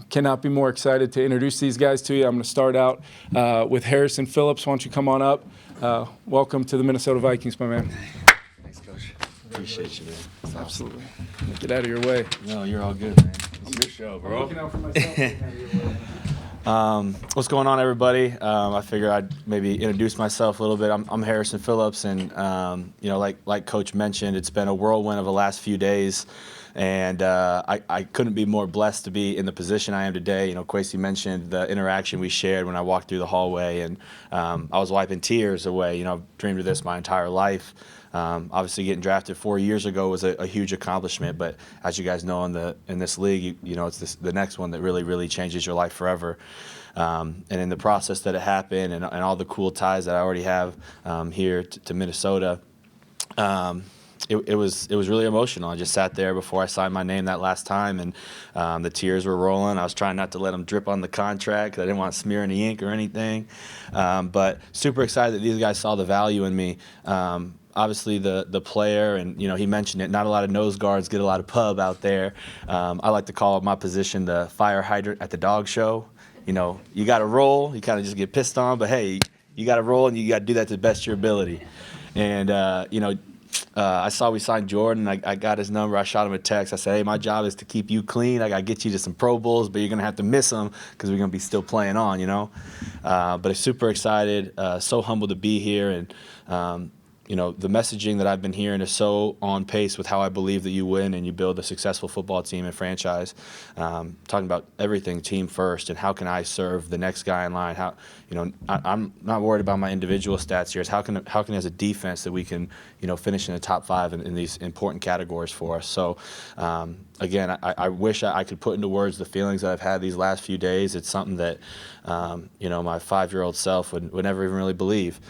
Cannot be more excited to introduce these guys to you. I'm going to start out with Harrison Phillips. Why don't you come on up? Welcome to the Minnesota Vikings, my man. Thanks, Coach. Appreciate you, man. It's Absolutely. Get out of your way. No, you're all good, man. It's your show, I'm bro. looking out for myself. Get out of your way. What's going on, everybody? I figured I'd maybe introduce myself a little bit. I'm Harrison Phillips, and like Coach mentioned, it's been a whirlwind of the last few days, and I couldn't be more blessed to be in the position I am today. You know, Kwesi mentioned the interaction we shared when I walked through the hallway, and I was wiping tears away. You know, I've dreamed of this my entire life. Obviously, getting drafted 4 years ago was a huge accomplishment, but as you guys know, in this league, you know, it's the next one that really changes your life forever. And in the process that it happened, and all the cool ties that I already have here to Minnesota, it was really emotional. I just sat there before I signed my name that last time, and the tears were rolling. I was trying not to let them drip on the contract because I didn't want to smear any ink or anything. But super excited that these guys saw the value in me. Obviously, the player, and he mentioned it, not a lot of nose guards get a lot of pub out there. I like to call my position the fire hydrant at the dog show. You know, you got to roll. You kind of just get pissed on, but hey, you got to roll, and you got to do that to the best of your ability. And I saw we signed Jordan. I got his number. I shot him a text. I said, hey, my job is to keep you clean. I got to get you to some Pro Bowls, but you're going to have to miss them because we're going to be still playing on, But I'm super excited, so humbled to be here. And, the messaging that I've been hearing is so on pace with how I believe that you win and you build a successful football team and franchise. Talking about everything team first and how can I serve the next guy in line. I'm not worried about my individual stats here. It's how can as a defense that we can finish in the top 5 in these important categories for us. So again, I wish I could put into words the feelings that I've had these last few days. It's something that my 5-year-old self would never even really believe.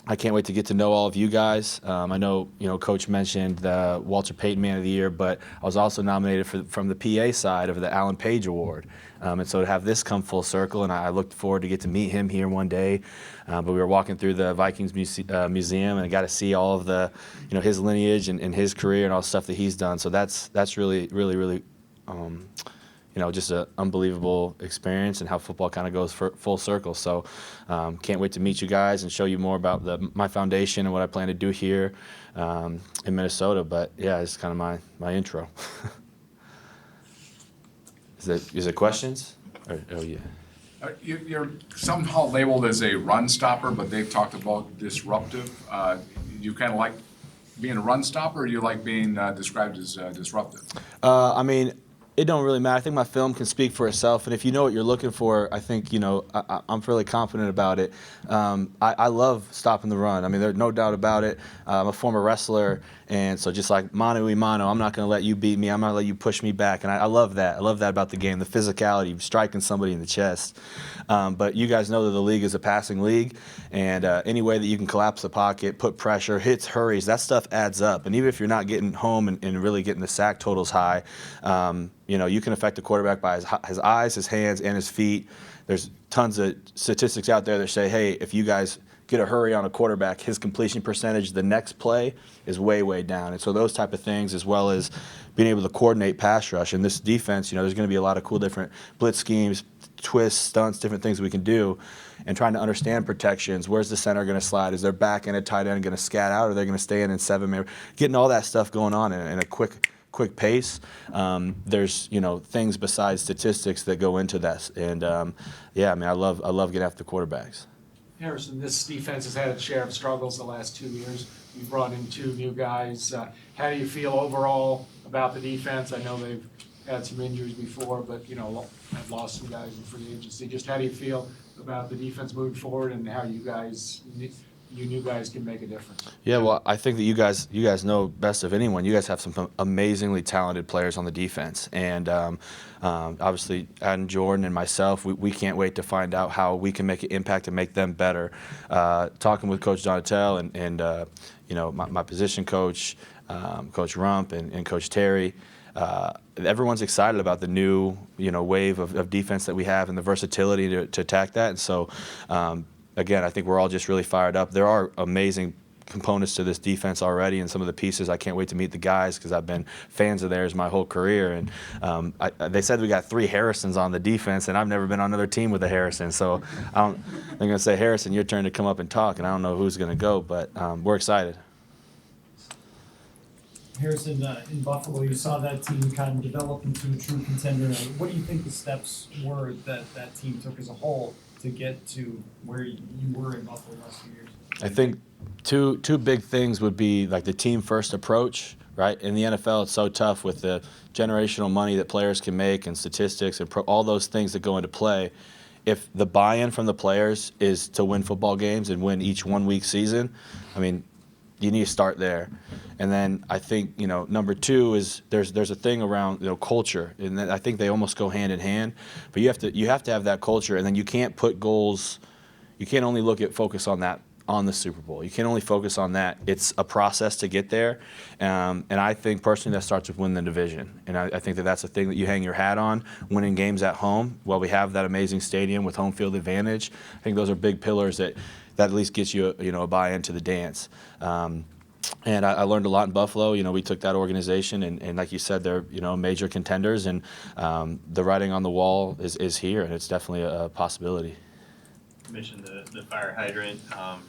I can't wait to get to know all of you guys. I know, Coach mentioned the Walter Payton Man of the Year, but I was also nominated from the PA side of the Alan Page Award. And so to have this come full circle, and I looked forward to get to meet him here one day. But we were walking through the Vikings museum, and I got to see all of the, his lineage and his career and all the stuff that he's done. So that's really just an unbelievable experience and how football kind of goes full circle. So can't wait to meet you guys and show you more about my foundation and what I plan to do here in Minnesota. But, yeah, it's kind of my intro. Is it questions? Oh, yeah. You're somehow labeled as a run stopper, but they've talked about disruptive. You kind of like being a run stopper, or do you like being described as disruptive? It don't really matter. I think my film can speak for itself, and if you know what you're looking for, I think I'm fairly confident about it. I love stopping the run. There's no doubt about it. I'm a former wrestler, and so just like mano a mano, I'm not going to let you beat me. I'm not going to let you push me back, and I love that. I love that about the game, the physicality, striking somebody in the chest. But you guys know that the league is a passing league, and any way that you can collapse the pocket, put pressure, hits, hurries, that stuff adds up. And even if you're not getting home and really getting the sack totals high, you can affect the quarterback by his eyes, his hands, and his feet. There's tons of statistics out there that say, hey, if you guys get a hurry on a quarterback, his completion percentage the next play is way down. And so those type of things, as well as being able to coordinate pass rush. In this defense, there's going to be a lot of cool different blitz schemes, twists, stunts, different things we can do. And trying to understand protections. Where's the center going to slide? Is their back and a tight end going to scat out, or are they going to stay in 7? Getting all that stuff going on in a quick pace. There's things besides statistics that go into that, and I love getting after the quarterbacks. Harrison, this defense has had its share of struggles the last 2 years. You brought in 2 new guys. How do you feel overall about the defense? I know they've had some injuries before, but have lost some guys in free agency. Just how do you feel about the defense moving forward, and how you new guys can make a difference? Yeah, well, I think that you guys know best of anyone. You guys have some amazingly talented players on the defense, and obviously, Adam, Jordan, and myself, we can't wait to find out how we can make an impact and make them better. Talking with Coach Donatel and my position coach, Coach Rump, and Coach Terry. Everyone's excited about the new wave of defense that we have and the versatility to attack that, and so. Again, I think we're all just really fired up. There are amazing components to this defense already, and some of the pieces. I can't wait to meet the guys because I've been fans of theirs my whole career. And they said we got 3 Harrisons on the defense, and I've never been on another team with a Harrison. So I'm going to say, Harrison, your turn to come up and talk, and I don't know who's going to go, but we're excited. Harrison, in Buffalo, you saw that team kind of develop into a true contender. What do you think the steps were that team took as a whole to get to where you were in Buffalo last few years? I think two big things would be like the team first approach, right? In the NFL, it's so tough with the generational money that players can make and statistics and all those things that go into play. If the buy-in from the players is to win football games and win each 1-week season, I mean, you need to start there. And then I think, number 2 is there's a thing around, culture, and I think they almost go hand in hand. But you have to have that culture, and then you can't put goals. You can't only focus on that on the Super Bowl. You can't only focus on that. It's a process to get there, and I think personally that starts with winning the division. And I think that's a thing that you hang your hat on. Winning games at home, while we have that amazing stadium with home field advantage, I think those are big pillars that at least gets you a buy-in to the dance. And I learned a lot in Buffalo. We took that organization, and like you said, they're major contenders, and the writing on the wall is here, and it's definitely a possibility. You mentioned the fire hydrant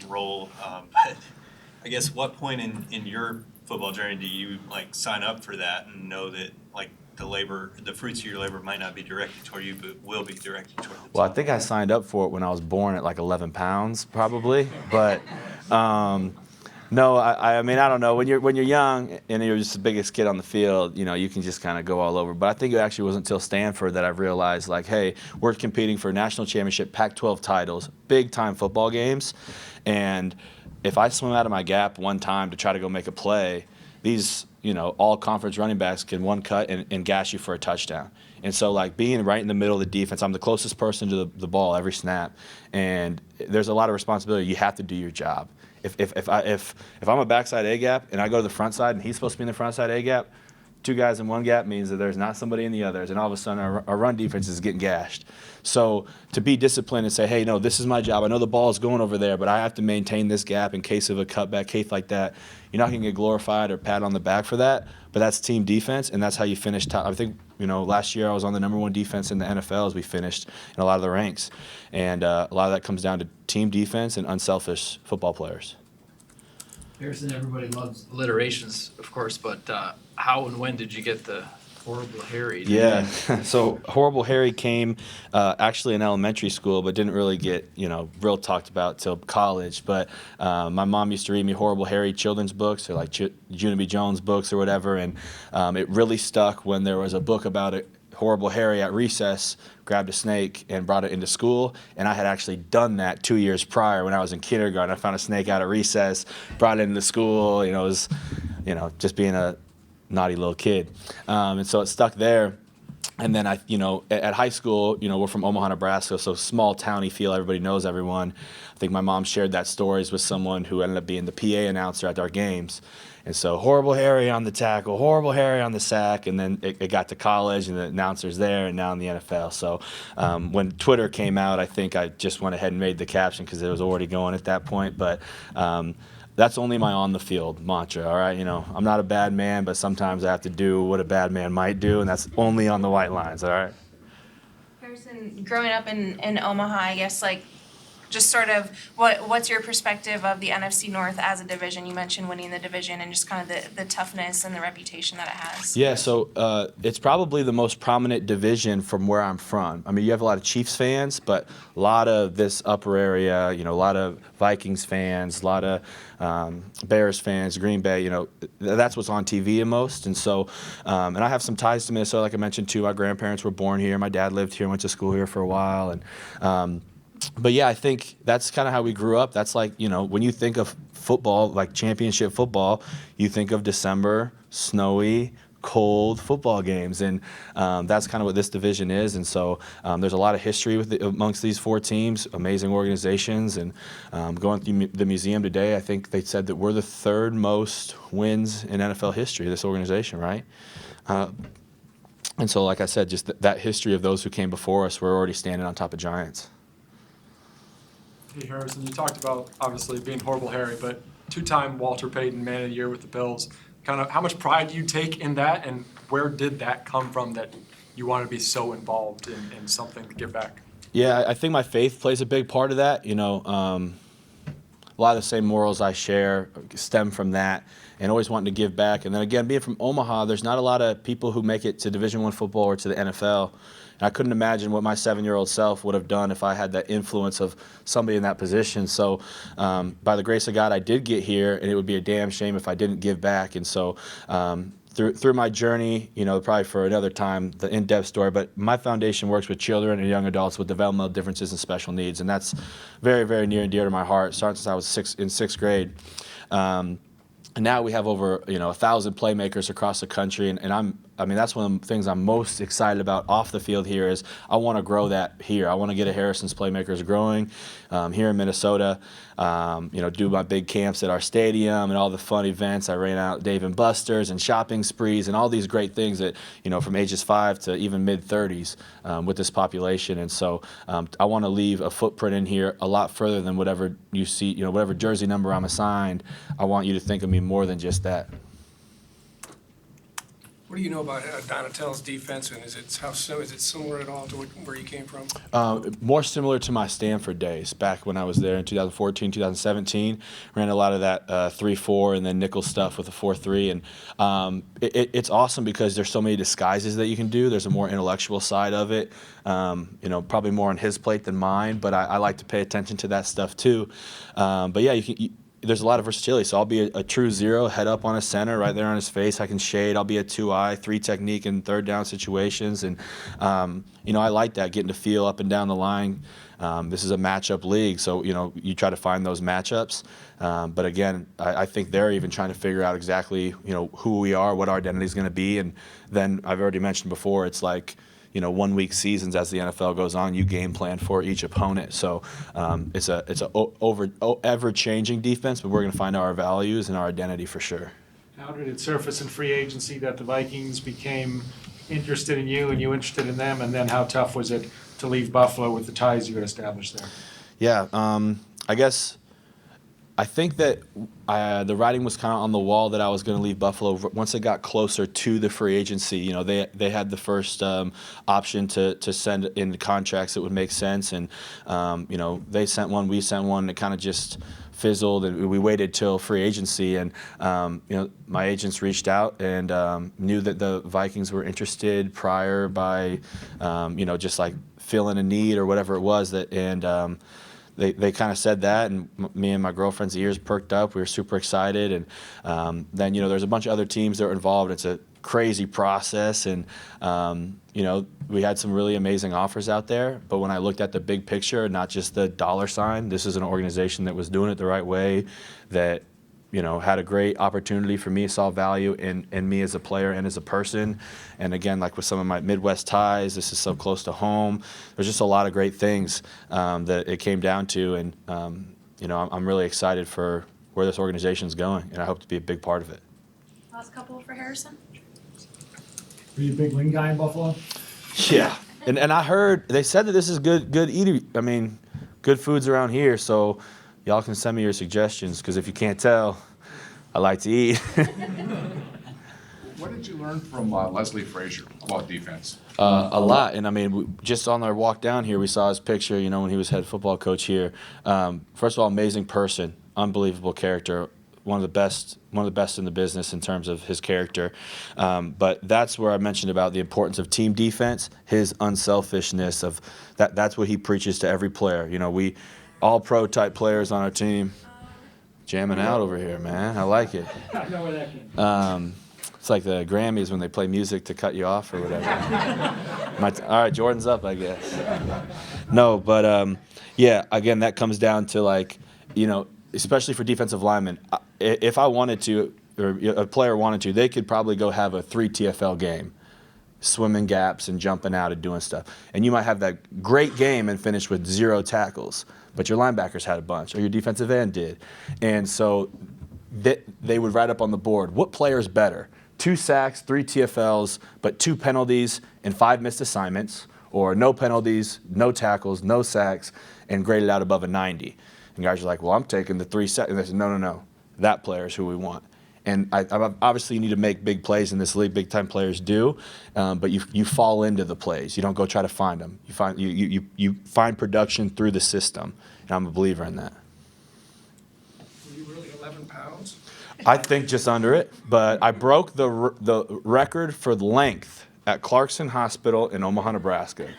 role, but I guess what point in your football journey do you sign up for that and know that the fruits of your labor might not be directed toward you, but will be directed toward the team? Well, I think I signed up for it when I was born at 11 pounds, probably. But no, I mean, I don't know. When you're young and you're just the biggest kid on the field, you can just kind of go all over. But I think it actually wasn't until Stanford that I realized, hey, we're competing for national championship, Pac-12 titles, big-time football games. And if I swim out of my gap one time to try to go make a play, these all conference running backs can one cut and gash you for a touchdown. And so being right in the middle of the defense, I'm the closest person to the ball every snap. And there's a lot of responsibility. You have to do your job. If I'm a backside A gap and I go to the front side and he's supposed to be in the front side A gap, 2 guys in one gap means that there's not somebody in the others, and all of a sudden our run defense is getting gashed. So to be disciplined and say, hey, no, this is my job. I know the ball is going over there, but I have to maintain this gap in case of a cutback, case like that. You're not going to get glorified or pat on the back for that, but that's team defense, and that's how you finish top. I think, last year I was on the #1 defense in the NFL as we finished in a lot of the ranks. And a lot of that comes down to team defense and unselfish football players. Harrison, everybody loves alliterations, of course, but how and when did you get the Horrible Harry? Yeah, so Horrible Harry came actually in elementary school, but didn't really get real talked about till college. But my mom used to read me Horrible Harry children's books, or like Juna B. Jones books or whatever, and it really stuck when there was a book about it. Horrible Harry at recess grabbed a snake and brought it into school, and I had actually done that 2 years prior when I was in kindergarten. I found a snake out at recess, brought it into school. It was, just being a naughty little kid, and so it stuck there. And then at high school, we're from Omaha, Nebraska, so small towny feel. Everybody knows everyone. I think my mom shared that stories with someone who ended up being the PA announcer at our games. And so Horrible Harry on the tackle, Horrible Harry on the sack, and then it got to college, and the announcer's there, and now in the NFL. So when Twitter came out, I think I just went ahead and made the caption because it was already going at that point. But that's only my on-the-field mantra, all right? I'm not a bad man, but sometimes I have to do what a bad man might do, and that's only on the white lines, all right? Harrison, growing up in Omaha, I guess, just sort of what's your perspective of the NFC North as a division? You mentioned winning the division and just kind of the toughness and the reputation that it has. Yeah, so it's probably the most prominent division from where I'm from. I mean, you have a lot of Chiefs fans, but a lot of this upper area, a lot of Vikings fans, a lot of Bears fans, Green Bay, that's what's on TV the most. And so, and I have some ties to Minnesota, like I mentioned too. My grandparents were born here. My dad lived here, went to school here for a while. And but yeah, I think that's kind of how we grew up. That's when you think of football, like championship football, you think of December, snowy, cold football games. And that's kind of what this division is. And so there's a lot of history amongst these 4 teams, amazing organizations. And going through the museum today, I think they said that we're the 3rd most wins in NFL history, this organization, right? And so, like I said, just that history of those who came before us, we're already standing on top of giants. Hey, Harrison, you talked about obviously being Horrible Harry, but two-time Walter Payton Man of the Year with the Bills. Kind of how much pride do you take in that, and where did that come from that you want to be so involved in something to give back? Yeah, I think my faith plays a big part of that. A lot of the same morals I share stem from that, and always wanting to give back. And then again, being from Omaha, there's not a lot of people who make it to Division I football or to the NFL. And I couldn't imagine what my 7-year-old self would have done if I had that influence of somebody in that position. So by the grace of God, I did get here, and it would be a damn shame if I didn't give back. And so through my journey, probably for another time, the in-depth story, but my foundation works with children and young adults with developmental differences and special needs, and that's very, very near and dear to my heart, starting since I was in sixth grade. And now we have over 1,000 playmakers across the country, and that's one of the things I'm most excited about off the field here is I want to grow that here. I want to get a Harrison's Playmakers growing here in Minnesota. Do my big camps at our stadium and all the fun events. I ran out Dave and Buster's and shopping sprees and all these great things that from ages 5 to even mid-30s with this population. And so I want to leave a footprint in here a lot further than whatever you see, whatever jersey number I'm assigned. I want you to think of me more than just that. What do you know about Donatel's defense, and is it similar at all to where you came from? More similar to my Stanford days back when I was there in 2014, 2017. Ran a lot of that 3-4 and then nickel stuff with a 4-3, and it's awesome because there's so many disguises that you can do. There's a more intellectual side of it, probably more on his plate than mine, but I like to pay attention to that stuff too. But yeah, there's a lot of versatility. So I'll be a true zero, head up on a center, right there on his face. I can shade. I'll be a 2-eye, 3 technique in third down situations. And, I like that, getting to feel up and down the line. This is a matchup league, so, you try to find those matchups. But again, I think they're even trying to figure out exactly, who we are, what our identity is going to be. And then I've already mentioned before, it's like, 1-week seasons as the NFL goes on. You game plan for each opponent. So it's a ever-changing defense, but we're going to find our values and our identity for sure. How did it surface in free agency that the Vikings became interested in you and you interested in them? And then how tough was it to leave Buffalo with the ties you had established there? Yeah, I think that the writing was kind of on the wall that I was going to leave Buffalo once it got closer to the free agency. They had the first option to send in the contracts that would make sense, and they sent one, we sent one. It kind of just fizzled, and we waited till free agency. And my agents reached out and knew that the Vikings were interested prior by just like filling a need or whatever it was They kind of said that, and me and my girlfriend's ears perked up. We were super excited, and then there's a bunch of other teams that were involved. It's a crazy process, and we had some really amazing offers out there. But when I looked at the big picture, not just the dollar sign, this is an organization that was doing it the right way, that had a great opportunity for me, saw value in me as a player and as a person. And again, like with some of my Midwest ties, this is so close to home. There's just a lot of great things that it came down to. And, I'm really excited for where this organization's going, and I hope to be a big part of it. Last couple for Harrison. Were you a big wing guy in Buffalo? Yeah. And I heard, they said that this is good eating. Good foods around here, so y'all can send me your suggestions, because if you can't tell, I like to eat. What did you learn from Leslie Frazier about defense? A lot, and just on our walk down here, we saw his picture, when he was head football coach here. First of all, amazing person, unbelievable character, one of the best in the business in terms of his character. But that's where I mentioned about the importance of team defense, his unselfishness of that's what he preaches to every player. We all pro type players on our team, jamming out over here, man. I like it. I know where that came from. It's like the Grammys when they play music to cut you off or whatever. All right, Jordan's up, I guess. No, but again, that comes down to especially for defensive linemen, if I wanted to, or a player wanted to, they could probably go have a 3 TFL game, swimming gaps and jumping out and doing stuff. And you might have that great game and finish with 0 tackles, but your linebackers had a bunch, or your defensive end did. And so they would write up on the board, what player is better? 2 sacks, 3 TFLs, but 2 penalties and 5 missed assignments, or no penalties, no tackles, no sacks, and graded out above a 90. And guys are like, well, I'm taking the 3 sacks. And they said, no. That player is who we want. And obviously you need to make big plays in this league. Big time players do, but you fall into the plays. You don't go try to find them. You find production through the system, and I'm a believer in that. Were you really 11 pounds? I think just under it, but I broke the record for length at Clarkson Hospital in Omaha, Nebraska.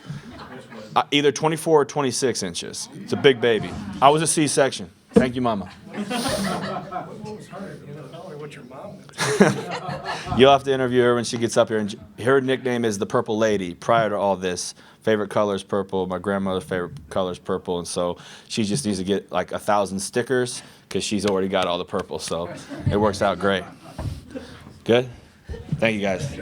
Either 24 or 26 inches. It's a big baby. I was a C-section. Thank you, Mama. What was harder, the NFL or what your mom did? You'll have to interview her when she gets up here. And her nickname is the Purple Lady. Prior to all this, favorite color is purple. My grandmother's favorite color is purple, and so she just needs to get like 1,000 stickers because she's already got all the purple. So it works out great. Good. Thank you, guys.